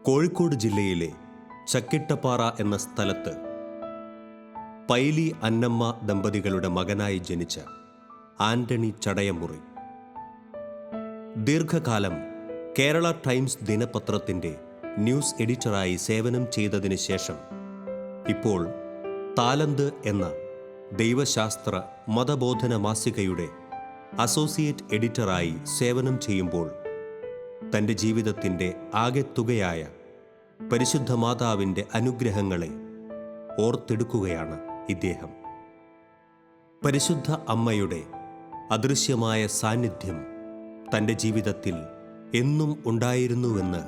കോഴിക്കോട് ജില്ലയിലെ ചക്കിട്ടപ്പാറ എന്ന സ്ഥലത്ത് പൈലി അന്നമ്മ ദമ്പതികളുടെ മകനായി ജനിച്ച ആന്റണി ചടയമുറി ദീർഘകാലം കേരള ടൈംസ് ദിനപത്രത്തിൻ്റെ ന്യൂസ് എഡിറ്ററായി സേവനം ചെയ്തതിന് ശേഷം ഇപ്പോൾ താലന്ത് എന്ന ദൈവശാസ്ത്ര മതബോധന മാസികയുടെ അസോസിയേറ്റ് എഡിറ്ററായി സേവനം ചെയ്യുമ്പോൾ തൻ്റെ ജീവിതത്തിൻ്റെ ആകെത്തുകയായ പരിശുദ്ധ മാതാവിൻ്റെ അനുഗ്രഹങ്ങളെ ഓർത്തെടുക്കുകയാണ് ഇദ്ദേഹം. പരിശുദ്ധ അമ്മയുടെ അദൃശ്യമായ സാന്നിധ്യം തൻ്റെ ജീവിതത്തിൽ എന്നും ഉണ്ടായിരുന്നുവെന്ന്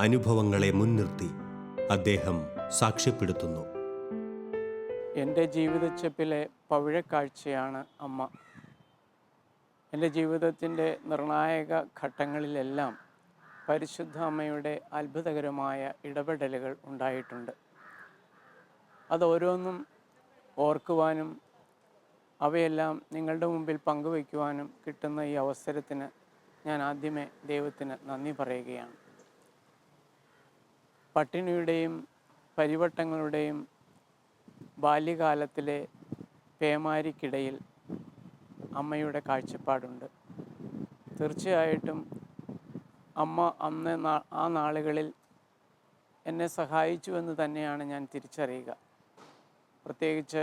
അനുഭവങ്ങളെ മുൻനിർത്തി അദ്ദേഹം സാക്ഷ്യപ്പെടുത്തുന്നു. എൻ്റെ ജീവിതച്ചെപ്പിലെ പവിഴക്കാഴ്ചയാണ് അമ്മ. എൻ്റെ ജീവിതത്തിൻ്റെ നിർണായക ഘട്ടങ്ങളിലെല്ലാം പരിശുദ്ധ അമ്മയുടെ അത്ഭുതകരമായ ഇടപെടലുകൾ ഉണ്ടായിട്ടുണ്ട്. അതോരോന്നും ഓർക്കുവാനും അവയെല്ലാം നിങ്ങളുടെ മുമ്പിൽ പങ്കുവയ്ക്കുവാനും കിട്ടുന്ന ഈ അവസരത്തിന് ഞാൻ ആദ്യമേ ദൈവത്തിന് നന്ദി പറയുകയാണ്. പട്ടിണിയുടെയും പരിവട്ടങ്ങളുടെയും ബാല്യകാലത്തിലെ പേമാരിക്കിടയിൽ അമ്മയുടെ കാഴ്ചപ്പാടുണ്ട്. തീർച്ചയായിട്ടും അമ്മ അന്ന് ആ നാളുകളിൽ എന്നെ സഹായിച്ചുവെന്ന് തന്നെയാണ് ഞാൻ തിരിച്ചറിയുക. പ്രത്യേകിച്ച്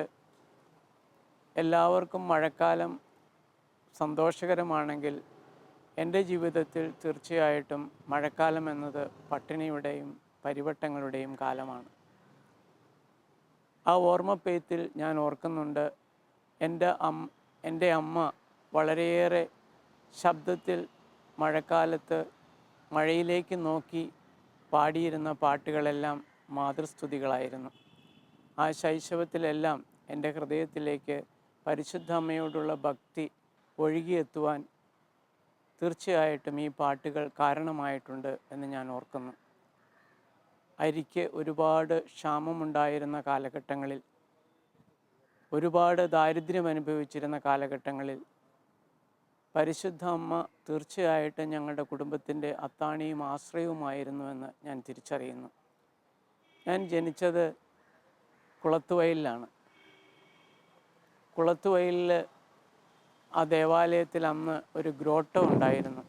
എല്ലാവർക്കും മഴക്കാലം സന്തോഷകരമാണെങ്കിൽ എൻ്റെ ജീവിതത്തിൽ തീർച്ചയായിട്ടും മഴക്കാലം എന്നത് പട്ടിണിയുടെയും പരിവട്ടങ്ങളുടെയും കാലമാണ്. ആ ഓർമ്മപ്പെയ്ത്തിൽ ഞാൻ ഓർക്കുന്നുണ്ട്, എൻ്റെ അമ്മ വളരെയേറെ ശബ്ദത്തിൽ മഴക്കാലത്ത് മഴയിലേക്ക് നോക്കി പാടിയിരുന്ന പാട്ടുകളെല്ലാം മാതൃസ്തുതികളായിരുന്നു. ആ ശൈശവത്തിലെല്ലാം എൻ്റെ ഹൃദയത്തിലേക്ക് പരിശുദ്ധ അമ്മയോടുള്ള ഭക്തി ഒഴുകിയെത്തുവാൻ തീർച്ചയായിട്ടും ഈ പാട്ടുകൾ കാരണമായിട്ടുണ്ട് എന്ന് ഞാൻ ഓർക്കുന്നു. അരിക്ക് ഒരുപാട് ക്ഷാമമുണ്ടായിരുന്ന കാലഘട്ടങ്ങളിൽ, ഒരുപാട് ദാരിദ്ര്യം അനുഭവിച്ചിരുന്ന കാലഘട്ടങ്ങളിൽ പരിശുദ്ധ അമ്മ തീർച്ചയായിട്ടും ഞങ്ങളുടെ കുടുംബത്തിൻ്റെ അത്താണിയും ആശ്രയവുമായിരുന്നുവെന്ന് ഞാൻ തിരിച്ചറിയുന്നു. ഞാൻ ജനിച്ചത് കുളത്തുവയലിലാണ്. കുളത്തുവയലിൽ ആ ദേവാലയത്തിൽ അന്ന് ഒരു ഗ്രോട്ടോ ഉണ്ടായിരുന്നു.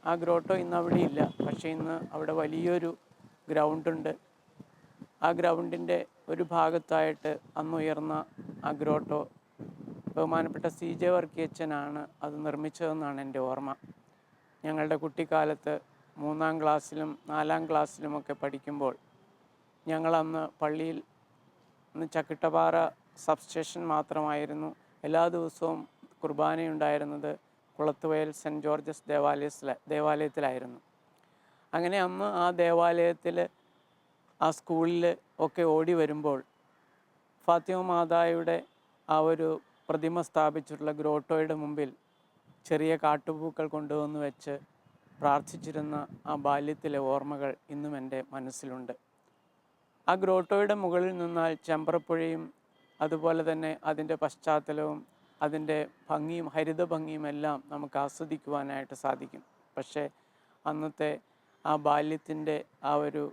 ആ ഗ്രോട്ടോ ഇന്ന് അവിടെ ഇല്ല. പക്ഷേ ഇന്ന് അവിടെ വലിയൊരു ഗ്രൗണ്ടുണ്ട്. ആ ഗ്രൗണ്ടിൻ്റെ ഒരു ഭാഗത്തായിട്ട് അന്നുയർന്ന ആ ഗ്രോട്ടോ ബഹുമാനപ്പെട്ട CJ വർക്കിയച്ഛനാണ് അത് നിർമ്മിച്ചതെന്നാണ് എൻ്റെ ഓർമ്മ. ഞങ്ങളുടെ കുട്ടിക്കാലത്ത് 3-ാം ക്ലാസ്സിലും 4-ാം ക്ലാസ്സിലുമൊക്കെ പഠിക്കുമ്പോൾ ഞങ്ങളന്ന് പള്ളിയിൽ ചക്കിട്ടപ്പാറ സബ്സ്റ്റേഷൻ മാത്രമായിരുന്നു. എല്ലാ ദിവസവും കുർബാനയുണ്ടായിരുന്നത് കുളത്തുവയൽ സെൻറ്റ് ജോർജസ് ദേവാലയത്തിലായിരുന്നു. അങ്ങനെ അന്ന് ആ ദേവാലയത്തിൽ, ആ സ്കൂളിൽ ഒക്കെ ഓടി വരുമ്പോൾ ഫാത്തിമ മാതായുടെ ആ ഒരു പ്രതിമ സ്ഥാപിച്ചിട്ടുള്ള ഗ്രോട്ടോയുടെ മുമ്പിൽ ചെറിയ കാട്ടുപൂക്കൾ കൊണ്ടുവന്ന് വെച്ച് പ്രാർത്ഥിച്ചിരുന്ന ആ ബാല്യത്തിലെ ഓർമ്മകൾ ഇന്നും എൻ്റെ മനസ്സിലുണ്ട്. ആ ഗ്രോട്ടോയുടെ മുകളിൽ നിന്നാൽ ചെമ്പ്രപ്പുഴയും അതുപോലെ തന്നെ അതിൻ്റെ പശ്ചാത്തലവും അതിൻ്റെ ഭംഗിയും ഹരിത ഭംഗിയും എല്ലാം നമുക്ക് ആസ്വദിക്കുവാനായിട്ട് സാധിക്കും. പക്ഷേ അന്നത്തെ ആ ബാല്യത്തിൻ്റെ ആ ഒരു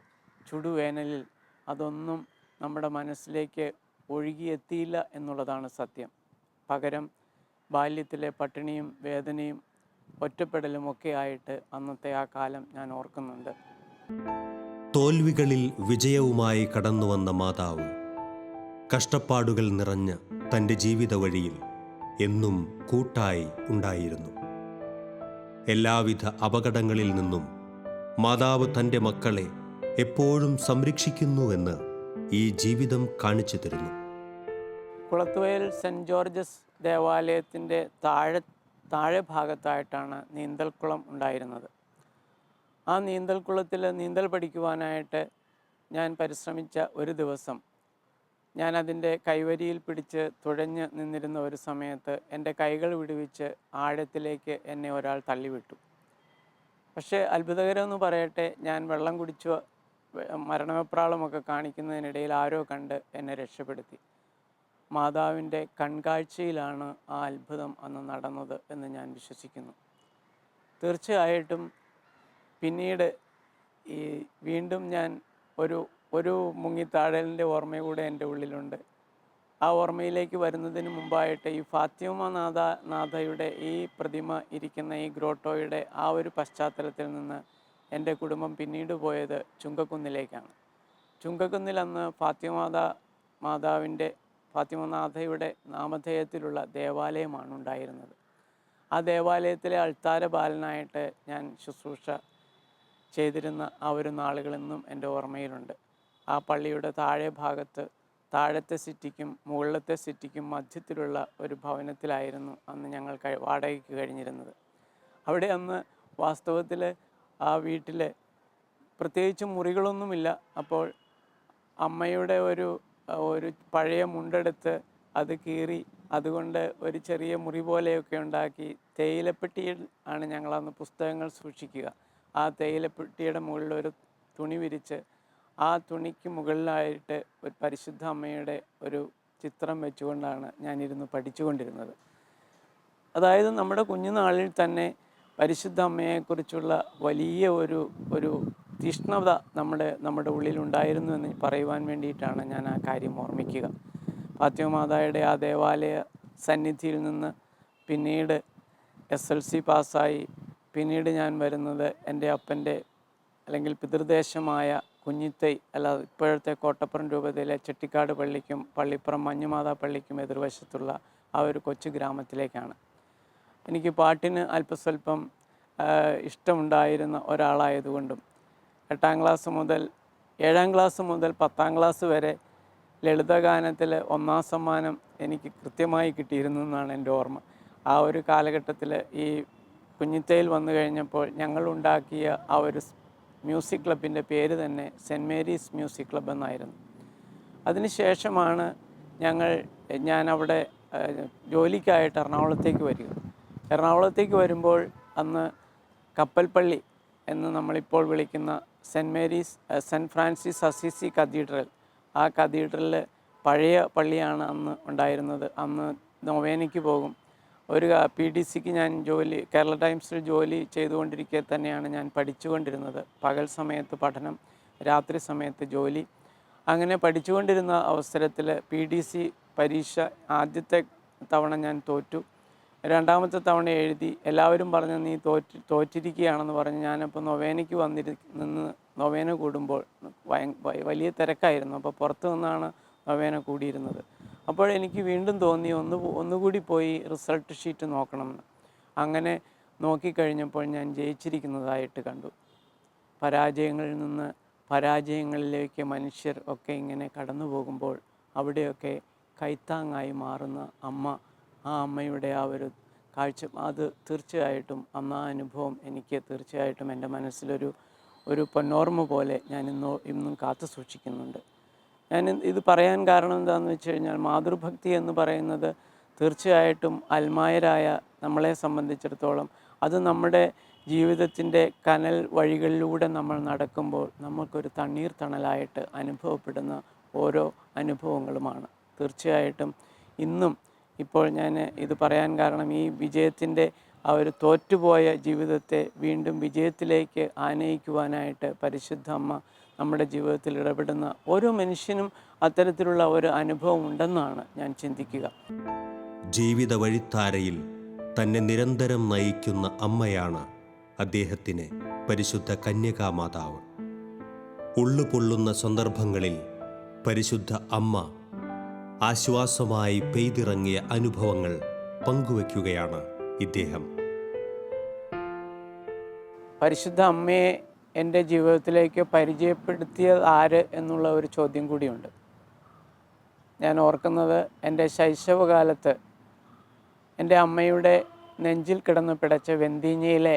ചുടുവേനലിൽ അതൊന്നും നമ്മുടെ മനസ്സിലേക്ക് ഒഴുകിയെത്തിയില്ല എന്നുള്ളതാണ് സത്യം. പകരം ബാല്യത്തിലെ പട്ടിണിയും വേദനയും ഒറ്റപ്പെടലും ഒക്കെ ആയിട്ട് അന്നത്തെ ആ കാലം ഞാൻ ഓർക്കുന്നുണ്ട്. തോൽവികളിൽ വിജയവുമായി കടന്നുവന്ന മാതാവ് കഷ്ടപ്പാടുകൾ നിറഞ്ഞ തൻ്റെ ജീവിത വഴിയിൽ എന്നും കൂട്ടായി ഉണ്ടായിരുന്നു. എല്ലാവിധ അപകടങ്ങളിൽ നിന്നും മാതാവ് തൻ്റെ മക്കളെ എപ്പോഴും സംരക്ഷിക്കുന്നുവെന്ന് ഈ ജീവിതം കാണിച്ചു തരുന്നു. കുളത്തുവയൽ സെൻറ്റ് ജോർജസ് ദേവാലയത്തിൻ്റെ താഴെ ഭാഗത്തായിട്ടാണ് നീന്തൽക്കുളം ഉണ്ടായിരുന്നത്. ആ നീന്തൽക്കുളത്തിൽ നീന്തൽ പഠിക്കുവാനായിട്ട് ഞാൻ പരിശ്രമിച്ച ഒരു ദിവസം ഞാൻ അതിൻ്റെ കൈവരിയിൽ പിടിച്ച് തുഴഞ്ഞ് നിന്നിരുന്ന ഒരു സമയത്ത് എൻ്റെ കൈകൾ വിടുവിച്ച് ആഴത്തിലേക്ക് എന്നെ ഒരാൾ തള്ളിവിട്ടു. പക്ഷേ അത്ഭുതകരമെന്ന് പറയട്ടെ, ഞാൻ വെള്ളം കുടിച്ചു മരണവെപ്രാളമൊക്കെ കാണിക്കുന്നതിനിടയിൽ ആരോ കണ്ട് എന്നെ രക്ഷപ്പെടുത്തി. മാതാവിൻ്റെ കൺകാഴ്ചയിലാണ് ആ അത്ഭുതം അന്ന് നടന്നത് എന്ന് ഞാൻ വിശ്വസിക്കുന്നു. തീർച്ചയായിട്ടും പിന്നീട് ഈ വീണ്ടും ഞാൻ ഒരു മുങ്ങിത്താഴലിൻ്റെ ഓർമ്മ കൂടെ എൻ്റെ ഉള്ളിലുണ്ട്. ആ ഓർമ്മയിലേക്ക് വരുന്നതിന് മുമ്പായിട്ട് ഈ ഫാത്തിമ നാഥയുടെ ഈ പ്രതിമ ഇരിക്കുന്ന ഈ ഗ്രോട്ടോയുടെ ആ ഒരു പശ്ചാത്തലത്തിൽ നിന്ന് എൻ്റെ കുടുംബം പിന്നീട് പോയത് ചുങ്കക്കുന്നിലേക്കാണ്. ചുങ്കക്കുന്നിൽ അന്ന് ഫാത്തിമനാഥയുടെ നാമധേയത്തിലുള്ള ദേവാലയമാണ് ഉണ്ടായിരുന്നത്. ആ ദേവാലയത്തിലെ അൾത്താര ബാലനായിട്ട് ഞാൻ ശുശ്രൂഷ ചെയ്തിരുന്ന ആ ഒരു നാളുകളെന്നും എൻ്റെ ഓർമ്മയിലുണ്ട്. ആ പള്ളിയുടെ താഴത്തെ സിറ്റിക്കും മുകളിലത്തെ സിറ്റിക്കും മധ്യത്തിലുള്ള ഒരു ഭവനത്തിലായിരുന്നു അന്ന് ഞങ്ങൾ വാടകയ്ക്ക് കഴിഞ്ഞിരുന്നത്. അവിടെ അന്ന് വാസ്തവത്തിൽ ആ വീട്ടിൽ പ്രത്യേകിച്ച് മുറികളൊന്നുമില്ല. അപ്പോൾ അമ്മയുടെ ഒരു പഴയ മുണ്ടെടുത്ത് അത് കീറി അതുകൊണ്ട് ഒരു ചെറിയ മുറി പോലെയൊക്കെ ഉണ്ടാക്കി തേയിലപ്പെട്ടിയിൽ ആണ് ഞങ്ങളന്ന് പുസ്തകങ്ങൾ സൂക്ഷിക്കുക. ആ തേയിലപ്പെട്ടിയുടെ മുകളിൽ ഒരു തുണി വിരിച്ച് ആ തുണിക്ക് മുകളിലായിട്ട് ഒരു പരിശുദ്ധ അമ്മയുടെ ഒരു ചിത്രം വെച്ചുകൊണ്ടാണ് ഞാനിരുന്ന് പഠിച്ചുകൊണ്ടിരുന്നത്. അതായത് നമ്മുടെ കുഞ്ഞുനാളിൽ തന്നെ പരിശുദ്ധ അമ്മയെക്കുറിച്ചുള്ള വലിയ ഒരു തീഷ്ണത നമ്മുടെ ഉള്ളിലുണ്ടായിരുന്നു എന്ന് പറയുവാൻ വേണ്ടിയിട്ടാണ് ഞാൻ ആ കാര്യം ഓർമ്മിക്കുക. ഫാത്തിമ മാതായുടെ ആ ദേവാലയ സന്നിധിയിൽ നിന്ന് പിന്നീട് SLC പാസ്സായി പിന്നീട് ഞാൻ വരുന്നത് എൻ്റെ അപ്പൻ്റെ അല്ലെങ്കിൽ പിതൃദേശമായ കുഞ്ഞിത്തൈ ഇപ്പോഴത്തെ കോട്ടപ്പുറം രൂപതയിലെ ചെട്ടിക്കാട് പള്ളിക്കും പള്ളിപ്പുറം മഞ്ഞുമാതാ പള്ളിക്കും എതിർവശത്തുള്ള ആ ഒരു കൊച്ചു ഗ്രാമത്തിലേക്കാണ്. എനിക്ക് പാട്ടിന് അല്പസ്വല്പം ഇഷ്ടമുണ്ടായിരുന്ന ഒരാളായതുകൊണ്ടും 8ാം ക്ലാസ് മുതൽ 7ാം ക്ലാസ് മുതൽ 10ാം ക്ലാസ് വരെ ലളിതഗാനത്തിൽ 1ാം സമ്മാനം എനിക്ക് കൃത്യമായി കിട്ടിയിരുന്നു എന്നാണ് എൻ്റെ ഓർമ്മ. ആ ഒരു കാലഘട്ടത്തിൽ ഈ കുഞ്ഞിത്തയിൽ വന്നു കഴിഞ്ഞപ്പോൾ ഞങ്ങളുണ്ടാക്കിയ ആ ഒരു മ്യൂസിക് ക്ലബിൻ്റെ പേര് തന്നെ സെൻറ്റ് മേരീസ് മ്യൂസിക് ക്ലബ് എന്നായിരുന്നു. അതിനുശേഷമാണ് ഞാൻ അവിടെ ജോലിക്കായിട്ട് എറണാകുളത്തേക്ക് വരിക. എറണാകുളത്തേക്ക് വരുമ്പോൾ അന്ന് കപ്പൽപ്പള്ളി എന്ന് നമ്മളിപ്പോൾ വിളിക്കുന്ന സെൻറ്റ് ഫ്രാൻസിസ് അസീസി കത്തീഡ്രൽ, ആ കത്തീഡ്രലിൽ പഴയ പള്ളിയാണ് അന്ന് ഉണ്ടായിരുന്നത്. അന്ന് നൊവേനയ്ക്ക് പോകും. ഒരു PDCക്ക് ഞാൻ കേരള ടൈംസിൽ ജോലി ചെയ്തുകൊണ്ടിരിക്കെ തന്നെയാണ് ഞാൻ പഠിച്ചുകൊണ്ടിരുന്നത്. പകൽ സമയത്ത് പഠനം, രാത്രി സമയത്ത് ജോലി. അങ്ങനെ പഠിച്ചുകൊണ്ടിരുന്ന അവസരത്തിൽ PDC പരീക്ഷ ആദ്യത്തെ തവണ ഞാൻ തോറ്റു. 2ാമത്തെ തവണ എഴുതി. എല്ലാവരും പറഞ്ഞ് നീ തോറ്റിരിക്കുകയാണെന്ന് പറഞ്ഞ് ഞാനപ്പോൾ നൊവേനയ്ക്ക് നിന്ന് നൊവേന കൂടുമ്പോൾ വലിയ തിരക്കായിരുന്നു. അപ്പോൾ പുറത്തു നിന്നാണ് നൊവേന കൂടിയിരുന്നത്. അപ്പോഴെനിക്ക് വീണ്ടും തോന്നി ഒന്നുകൂടി പോയി റിസൾട്ട് ഷീറ്റ് നോക്കണമെന്ന്. അങ്ങനെ നോക്കിക്കഴിഞ്ഞപ്പോൾ ഞാൻ ജയിച്ചിരിക്കുന്നതായിട്ട് കണ്ടു. പരാജയങ്ങളിൽ നിന്ന് പരാജയങ്ങളിലേക്ക് മനുഷ്യർ ഒക്കെ ഇങ്ങനെ കടന്നു പോകുമ്പോൾ അവിടെയൊക്കെ കൈത്താങ്ങായി മാറുന്ന ആ അമ്മയുടെ ആ ഒരു കാഴ്ച, അത് തീർച്ചയായിട്ടും ആ അനുഭവം എനിക്ക് തീർച്ചയായിട്ടും എൻ്റെ മനസ്സിലൊരു പൊന്നോർമ്മ പോലെ ഞാൻ ഇന്നും കാത്തു സൂക്ഷിക്കുന്നുണ്ട്. ഞാൻ ഇത് പറയാൻ കാരണം എന്താണെന്ന് വെച്ച് കഴിഞ്ഞാൽ മാതൃഭക്തി എന്ന് പറയുന്നത് തീർച്ചയായിട്ടും അൽമായരായ നമ്മളെ സംബന്ധിച്ചിടത്തോളം അത് നമ്മുടെ ജീവിതത്തിൻ്റെ കനൽ വഴികളിലൂടെ നമ്മൾ നടക്കുമ്പോൾ നമുക്കൊരു തണ്ണീർത്തണലായിട്ട് അനുഭവപ്പെടുന്ന ഓരോ അനുഭവങ്ങളുമാണ്. തീർച്ചയായിട്ടും ഇന്നും ഇപ്പോൾ ഞാൻ ഇത് പറയാൻ കാരണം ഈ വിജയത്തിൻ്റെ ആ ഒരു തോറ്റുപോയ ജീവിതത്തെ വീണ്ടും വിജയത്തിലേക്ക് ആനയിക്കുവാനായിട്ട് പരിശുദ്ധ അമ്മ നമ്മുടെ ജീവിതത്തിൽ ഇടപെടുന്ന ഓരോ മനുഷ്യനും അത്തരത്തിലുള്ള ഒരു അനുഭവം ഉണ്ടെന്നാണ് ഞാൻ ചിന്തിക്കുക. ജീവിത വഴിത്താരയിൽ തന്നെ നിരന്തരം നയിക്കുന്ന അമ്മയാണ് അദ്ദേഹത്തിന് പരിശുദ്ധ കന്യകാമാതാവ്. ഉള്ളുപൊള്ളുന്ന സന്ദർഭങ്ങളിൽ പരിശുദ്ധ അമ്മ ആശ്വാസമായി പെയ്തിറങ്ങിയ അനുഭവങ്ങൾ പങ്കുവയ്ക്കുകയാണ് ഇദ്ദേഹം. പരിശുദ്ധ അമ്മയെ എൻ്റെ ജീവിതത്തിലേക്ക് പരിചയപ്പെടുത്തിയത് ആര് എന്നുള്ള ഒരു ചോദ്യം കൂടിയുണ്ട്. ഞാൻ ഓർക്കുന്നത് എൻ്റെ ശൈശവകാലത്ത് എൻ്റെ അമ്മയുടെ നെഞ്ചിൽ കിടന്ന് പിടച്ച വെന്തീഞ്ഞയിലെ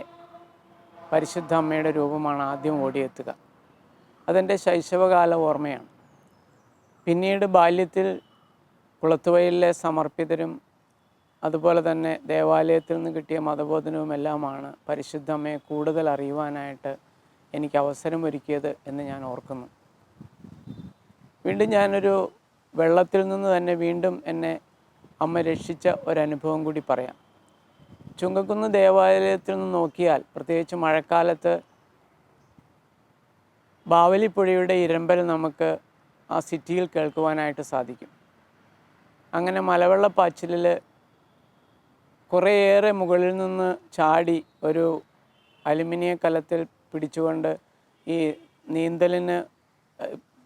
പരിശുദ്ധ അമ്മയുടെ രൂപമാണ് ആദ്യം ഓടിയെത്തുക. അതെൻ്റെ ശൈശവകാല ഓർമ്മയാണ്. പിന്നീട് ബാല്യത്തിൽ കുളത്തുവയലിലെ സമർപ്പിതരും അതുപോലെ തന്നെ ദേവാലയത്തിൽ നിന്ന് കിട്ടിയ മതബോധനവുമെല്ലാമാണ് പരിശുദ്ധ അമ്മയെ കൂടുതൽ അറിയുവാനായിട്ട് എനിക്ക് അവസരമൊരുക്കിയത് എന്ന് ഞാൻ ഓർക്കുന്നു. വീണ്ടും ഞാനൊരു വെള്ളത്തിൽ നിന്ന് തന്നെ വീണ്ടും എന്നെ അമ്മ രക്ഷിച്ച ഒരനുഭവം കൂടി പറയാം. ചുങ്കക്കുന്ന് ദേവാലയത്തിൽ നിന്ന് നോക്കിയാൽ, പ്രത്യേകിച്ച് മഴക്കാലത്ത് ബാവലിപ്പുഴയുടെ ഇരമ്പൽ നമുക്ക് ആ സിറ്റിയിൽ കേൾക്കുവാനായിട്ട് സാധിക്കും. അങ്ങനെ മലവെള്ളപ്പാച്ചിലിൽ കുറേയേറെ മുകളിൽ നിന്ന് ചാടി ഒരു അലുമിനിയ കലത്തിൽ പിടിച്ചുകൊണ്ട് ഈ നീന്തലിന്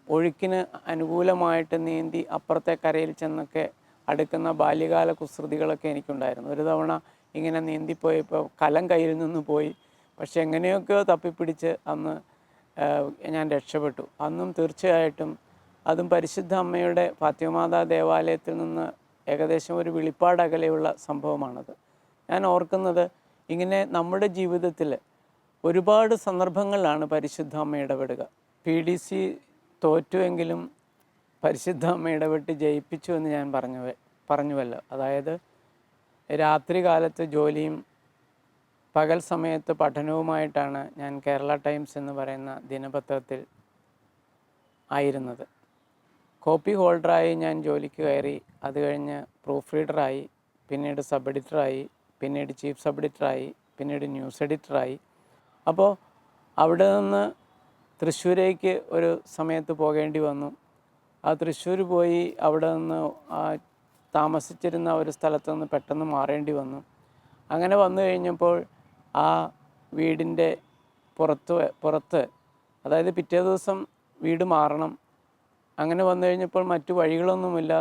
ഒഴുക്കിന് അനുകൂലമായിട്ട് നീന്തി അപ്പുറത്തെ കരയിൽ ചെന്നൊക്കെ അടുക്കുന്ന ബാല്യകാല കുസൃതികളൊക്കെ എനിക്കുണ്ടായിരുന്നു. ഒരു തവണ ഇങ്ങനെ നീന്തിപ്പോയപ്പോൾ കലം കയ്യിൽ നിന്ന് പോയി. പക്ഷെ എങ്ങനെയൊക്കെയോ തപ്പിപ്പിടിച്ച് അന്ന് ഞാൻ രക്ഷപ്പെട്ടു. അന്നും തീർച്ചയായിട്ടും അതും പരിശുദ്ധ അമ്മയുടെ ഫാത്തിമാതാ ദേവാലയത്തിൽ നിന്ന് ഏകദേശം ഒരു വിളിപ്പാട് അകലെയുള്ള സംഭവമാണത്. ഞാൻ ഓർക്കുന്നത്, ഇങ്ങനെ നമ്മുടെ ജീവിതത്തിൽ ഒരുപാട് സന്ദർഭങ്ങളിലാണ് പരിശുദ്ധ അമ്മ ഇടപെടുക. PDC തോറ്റുവെങ്കിലും പരിശുദ്ധ അമ്മ ഇടപെട്ട് ജയിപ്പിച്ചു എന്ന് ഞാൻ പറഞ്ഞുവല്ലോ. അതായത് രാത്രി കാലത്ത് ജോലിയും പകൽ സമയത്ത് പഠനവുമായിട്ടാണ് ഞാൻ കേരള ടൈംസ് എന്ന് പറയുന്ന ദിനപത്രത്തിൽ ആയിരുന്നത്. കോപ്പി ഹോൾഡറായി ഞാൻ ജോലിക്ക് കയറി. അത് കഴിഞ്ഞ് പ്രൂഫ് റീഡറായി, പിന്നീട് സബ് എഡിറ്ററായി, പിന്നീട് ചീഫ് സബ് എഡിറ്ററായി, പിന്നീട് ന്യൂസ് എഡിറ്ററായി. അപ്പോൾ അവിടെ നിന്ന് തൃശ്ശൂരേക്ക് ഒരു സമയത്ത് പോകേണ്ടി വന്നു. ആ തൃശ്ശൂർ പോയി അവിടെ നിന്ന് താമസിച്ചിരുന്ന ഒരു സ്ഥലത്ത് നിന്ന് പെട്ടെന്ന് മാറേണ്ടി വന്നു. അങ്ങനെ വന്നു കഴിഞ്ഞപ്പോൾ ആ വീടിൻ്റെ പുറത്ത് അതായത് പിറ്റേ ദിവസം വീട് മാറണം. അങ്ങനെ വന്നു കഴിഞ്ഞപ്പോൾ മറ്റു വഴികളൊന്നുമില്ല,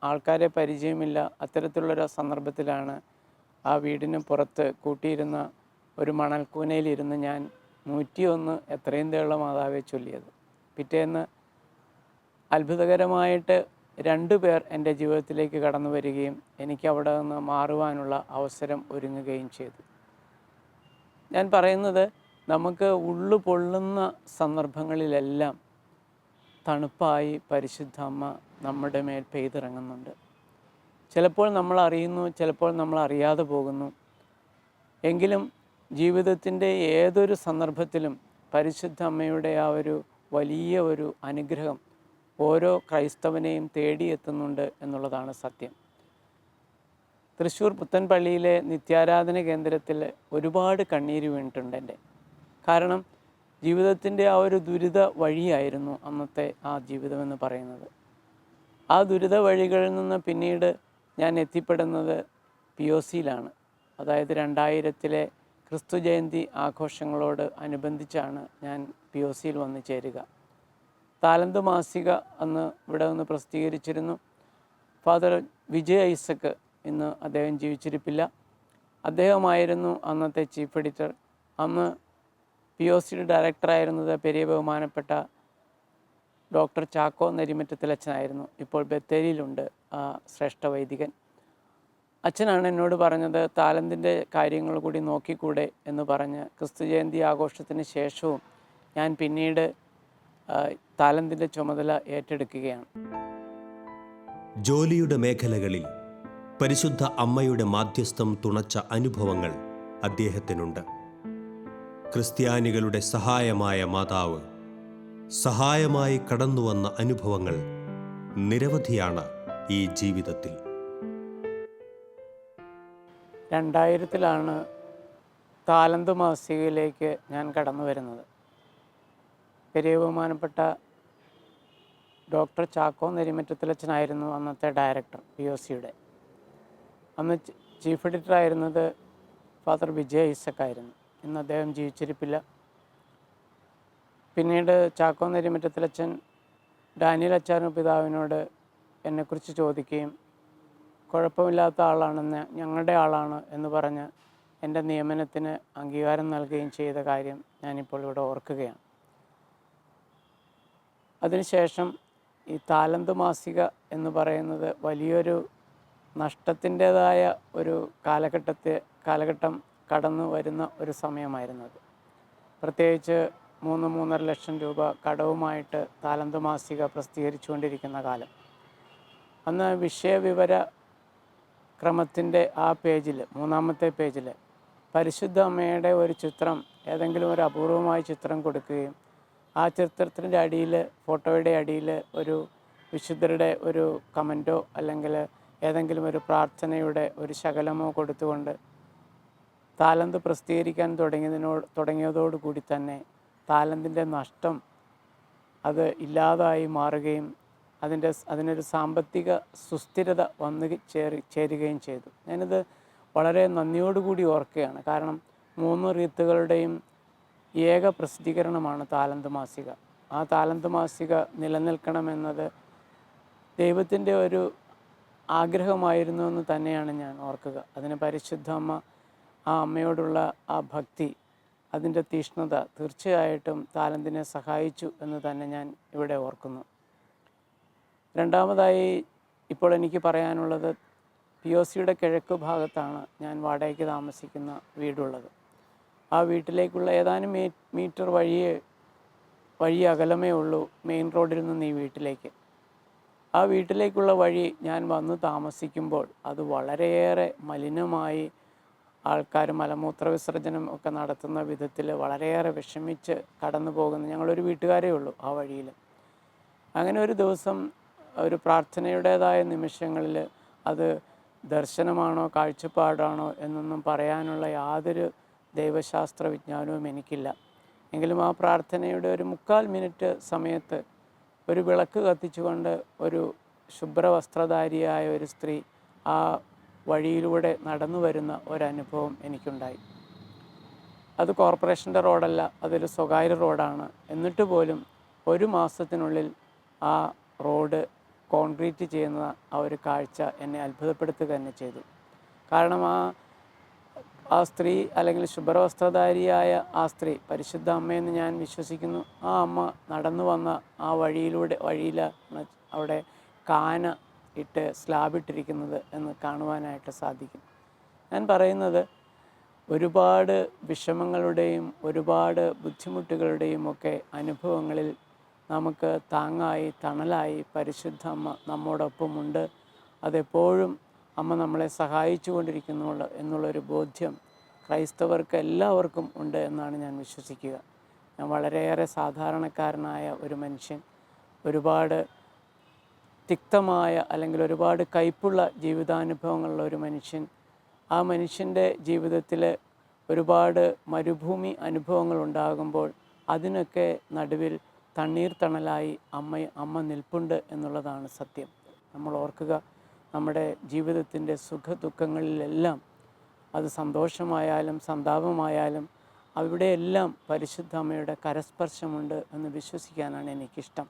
ആൾക്കാരെ പരിചയമില്ല. അത്തരത്തിലുള്ളൊരു സന്ദർഭത്തിലാണ് ആ വീടിന് പുറത്ത് കൂട്ടിയിരുന്ന ഒരു മണൽക്കൂനയിലിരുന്ന് ഞാൻ 101 എത്രയും ദയുള്ള മാതാവെ ചൊല്ലിയത്. പിറ്റേന്ന് അത്ഭുതകരമായിട്ട് 2 പേർ എൻ്റെ ജീവിതത്തിലേക്ക് കടന്നു വരികയും എനിക്ക് അവിടെ നിന്ന് മാറുവാനുള്ള അവസരം ഒരുങ്ങുകയും ചെയ്തു. ഞാൻ പറയുന്നത്, നമുക്ക് ഉള്ളു പൊള്ളുന്ന സന്ദർഭങ്ങളിലെല്ലാം തണുപ്പായി പരിശുദ്ധ അമ്മ നമ്മുടെ മേൽ പെയ്തിറങ്ങുന്നുണ്ട്. ചിലപ്പോൾ നമ്മൾ അറിയുന്നു, ചിലപ്പോൾ നമ്മൾ അറിയാതെ പോകുന്നു. എങ്കിലും ജീവിതത്തിൻ്റെ ഏതൊരു സന്ദർഭത്തിലും പരിശുദ്ധ അമ്മയുടെ ആ ഒരു വലിയ ഒരു അനുഗ്രഹം ഓരോ ക്രൈസ്തവനെയും തേടിയെത്തുന്നുണ്ട് എന്നുള്ളതാണ് സത്യം. തൃശ്ശൂർ പുത്തൻപള്ളിയിലെ നിത്യാരാധന കേന്ദ്രത്തിൽ ഒരുപാട് കണ്ണീര് വീണിട്ടുണ്ട് എൻ്റെ. കാരണം ജീവിതത്തിൻ്റെ ആ ഒരു ദുരിത വഴിയായിരുന്നു അന്നത്തെ ആ ജീവിതമെന്ന് പറയുന്നത്. ആ ദുരിത വഴികളിൽ നിന്ന് പിന്നീട് ഞാൻ എത്തിപ്പെടുന്നത് POCയിലാണ്. അതായത് 2000-ലെ ക്രിസ്തു ജയന്തി ആഘോഷങ്ങളോട് അനുബന്ധിച്ചാണ് ഞാൻ POCയിൽ വന്നു ചേരുക. താലന്ത് മാസിക അന്ന് ഇവിടെ നിന്ന് പ്രസിദ്ധീകരിച്ചിരുന്നു. ഫാദർ വിജയ് ഐസക്, ഇന്ന് അദ്ദേഹം ജീവിച്ചിരിപ്പില്ല, അദ്ദേഹമായിരുന്നു അന്നത്തെ ചീഫ് എഡിറ്റർ. അന്ന് POCയുടെ ഡയറക്ടറായിരുന്നത് പെരിയ ബഹുമാനപ്പെട്ട ഡോക്ടർ ചാക്കോ നരിമറ്റത്തിലച്ഛനായിരുന്നു. ഇപ്പോൾ ബത്തേരിയിലുണ്ട് ആ ശ്രേഷ്ഠ വൈദികൻ. അച്ഛനാണ് എന്നോട് പറഞ്ഞത്, താലന്തിൻ്റെ കാര്യങ്ങൾ കൂടി നോക്കിക്കൂടെ എന്ന് പറഞ്ഞ് ക്രിസ്തു ജയന്തി ആഘോഷത്തിന് ശേഷവും ഞാൻ പിന്നീട് താലന്തിൻ്റെ ചുമതല ഏറ്റെടുക്കുകയാണ്. ജോലിയുടെ മേഖലകളിൽ പരിശുദ്ധ അമ്മയുടെ മാധ്യസ്ഥം തുണച്ച അനുഭവങ്ങൾ അദ്ദേഹത്തിനുണ്ട്. ക്രിസ്ത്യാനികളുടെ സഹായമായ മാതാവ് സഹായമായി കടന്നുവന്ന അനുഭവങ്ങൾ നിരവധിയാണ് ഈ ജീവിതത്തിൽ. 2000-ലാണ് താലന്ത് മാസികയിലേക്ക് ഞാൻ കടന്നു വരുന്നത്. പെരിയ ബഹുമാനപ്പെട്ട ഡോക്ടർ ചാക്കോ നരിമറ്റത്തിലച്ഛനായിരുന്നു അന്നത്തെ ഡയറക്ടർ POCയുടെ. അന്ന് ചീഫ് എഡിറ്ററായിരുന്നത് ഫാദർ വിജയ് ഐസക് ആയിരുന്നു. ഇന്ന് അദ്ദേഹം ജീവിച്ചിരിപ്പില്ല. പിന്നീട് ചാക്കോ നരിമറ്റത്തിലച്ഛൻ ഡാനിയൽ അച്ചാനു പിതാവിനോട് എന്നെക്കുറിച്ച് ചോദിക്കുകയും കുഴപ്പമില്ലാത്ത ആളാണെന്ന്, ഞങ്ങളുടെ ആളാണ് എന്ന് പറഞ്ഞ് എൻ്റെ നിയമനത്തിന് അംഗീകാരം നൽകുകയും ചെയ്ത കാര്യം ഞാനിപ്പോൾ ഇവിടെ ഓർക്കുകയാണ്. അതിനുശേഷം ഈ താലന്ത് മാസിക എന്ന് പറയുന്നത് വലിയൊരു നഷ്ടത്തിൻ്റേതായ ഒരു കാലഘട്ടം കടന്നു വരുന്ന ഒരു സമയമായിരുന്നത്. പ്രത്യേകിച്ച് 3-3.5 ലക്ഷം രൂപ കടവുമായിട്ട് താലന്ത് മാസിക പ്രസിദ്ധീകരിച്ചുകൊണ്ടിരിക്കുന്ന കാലം. അന്ന് വിഷയവിവര ക്രമത്തിൻ്റെ ആ പേജിൽ, 3-ാമത്തെ പേജിൽ പരിശുദ്ധ അമ്മയുടെ ഒരു ചിത്രം ഏതെങ്കിലും ഒരു അപൂർവമായ ചിത്രം കൊടുക്കുകയും ആ ചിത്രത്തിൻ്റെ അടിയിൽ, ഫോട്ടോയുടെ അടിയിൽ ഒരു വിശുദ്ധരുടെ ഒരു കമൻറ്റോ അല്ലെങ്കിൽ ഏതെങ്കിലും ഒരു പ്രാർത്ഥനയുടെ ഒരു ശകലമോ കൊടുത്തുകൊണ്ട് താലന്ത് പ്രസിദ്ധീകരിക്കാൻ തുടങ്ങിയതോടുകൂടി തന്നെ താലന്തിൻ്റെ നഷ്ടം അത് ഇല്ലാതായി മാറുകയും അതിനൊരു സാമ്പത്തിക സുസ്ഥിരത ചേരുകയും ചെയ്തു. ഞാനിത് വളരെ നന്ദിയോടുകൂടി ഓർക്കുകയാണ്. കാരണം 3 റീത്തുകളുടെയും ഏക പ്രസിദ്ധീകരണമാണ് താലന്ത് മാസിക. ആ താലന്ത് മാസിക നിലനിൽക്കണമെന്നത് ദൈവത്തിൻ്റെ ഒരു ആഗ്രഹമായിരുന്നു എന്ന് തന്നെയാണ് ഞാൻ ഓർക്കുക. അതിന് പരിശുദ്ധ അമ്മ, ആ അമ്മയോടുള്ള ആ ഭക്തി, അതിൻ്റെ തീഷ്ണത തീർച്ചയായിട്ടും താലന്തിനെ സഹായിച്ചു എന്ന് തന്നെ ഞാൻ ഇവിടെ ഓർക്കുന്നു. രണ്ടാമതായി ഇപ്പോൾ എനിക്ക് പറയാനുള്ളത്, POCയുടെ കിഴക്ക് ഭാഗത്താണ് ഞാൻ വാടകയ്ക്ക് താമസിക്കുന്ന വീടുള്ളത്. ആ വീട്ടിലേക്കുള്ള ഏതാനും മീറ്റർ വഴി അകലമേ ഉള്ളൂ മെയിൻ റോഡിൽ നിന്ന് ഈ വീട്ടിലേക്ക്. ആ വീട്ടിലേക്കുള്ള വഴി ഞാൻ വന്ന് താമസിക്കുമ്പോൾ അത് വളരെയേറെ മലിനമായി, ആൾക്കാർ മലമൂത്ര വിസർജനം ഒക്കെ നടത്തുന്ന വിധത്തിൽ വളരെയേറെ വിഷമിച്ച് കടന്നു പോകുന്ന ഞങ്ങളൊരു വീട്ടുകാരേ ഉള്ളൂ ആ വഴിയിൽ. അങ്ങനെ ഒരു ദിവസം ഒരു പ്രാർത്ഥനയുടേതായ നിമിഷങ്ങളിൽ അത് ദർശനമാണോ കാഴ്ചപ്പാടാണോ എന്നൊന്നും പറയാനുള്ള യാതൊരു ദൈവശാസ്ത്ര വിജ്ഞാനവും എനിക്കില്ല. എങ്കിലും ആ പ്രാർത്ഥനയുടെ ഒരു 3/4 മിനിറ്റ് സമയത്ത് ഒരു വിളക്ക് കത്തിച്ചുകൊണ്ട് ഒരു ശുഭ്രവസ്ത്രധാരിയായ ഒരു സ്ത്രീ ആ വഴിയിലൂടെ നടന്നു വരുന്ന ഒരനുഭവം എനിക്കുണ്ടായി. അത് കോർപ്പറേഷൻ്റെ റോഡല്ല, അതൊരു സ്വകാര്യ റോഡാണ്. എന്നിട്ട് പോലും 1 മാസത്തിനുള്ളിൽ ആ റോഡ് കോൺക്രീറ്റ് ചെയ്യുന്ന ആ ഒരു കാഴ്ച എന്നെ അത്ഭുതപ്പെടുത്തുക തന്നെ ചെയ്തു. കാരണം ആ സ്ത്രീ, അല്ലെങ്കിൽ ശുഭ്രവസ്ത്രധാരിയായ ആ സ്ത്രീ, പരിശുദ്ധ അമ്മയെന്ന് ഞാൻ വിശ്വസിക്കുന്നു. ആ അമ്മ നടന്നു വന്ന ആ വഴിയിൽ അവിടെ കാന ഇട്ട് സ്ലാബിട്ടിരിക്കുന്നത് എന്ന് കാണുവാനായിട്ട് സാധിക്കും. ഞാൻ പറയുന്നത്, ഒരുപാട് വിഷമങ്ങളുടെയും ഒരുപാട് ബുദ്ധിമുട്ടുകളുടെയും ഒക്കെ അനുഭവങ്ങളിൽ നമുക്ക് താങ്ങായി തണലായി പരിശുദ്ധ അമ്മ നമ്മോടൊപ്പമുണ്ട്. അതെപ്പോഴും അമ്മ നമ്മളെ സഹായിച്ചു കൊണ്ടിരിക്കുന്നു എന്നുള്ളൊരു ബോധ്യം ക്രൈസ്തവർക്ക് എല്ലാവർക്കും ഉണ്ട് എന്നാണ് ഞാൻ വിശ്വസിക്കുക. ഞാൻ വളരെയേറെ സാധാരണക്കാരനായ ഒരു മനുഷ്യൻ, ഒരുപാട് തിക്തമായ അല്ലെങ്കിൽ ഒരുപാട് കയ്പുള്ള ജീവിതാനുഭവങ്ങളുള്ള ഒരു മനുഷ്യൻ. ആ മനുഷ്യൻ്റെ ജീവിതത്തിൽ ഒരുപാട് മരുഭൂമി അനുഭവങ്ങൾ ഉണ്ടാകുമ്പോൾ അതിനൊക്കെ നടുവിൽ തണ്ണീർത്തണലായി അമ്മ നിൽപ്പുണ്ട് എന്നുള്ളതാണ് സത്യം. നമ്മൾ ഓർക്കുക, നമ്മുടെ ജീവിതത്തിൻ്റെ സുഖദുഃഖങ്ങളിലെല്ലാം, അത് സന്തോഷമായാലും സന്താപമായാലും, അവിടെയെല്ലാം പരിശുദ്ധ അമ്മയുടെ കരസ്പർശമുണ്ട് എന്ന് വിശ്വസിക്കാനാണ് എനിക്കിഷ്ടം.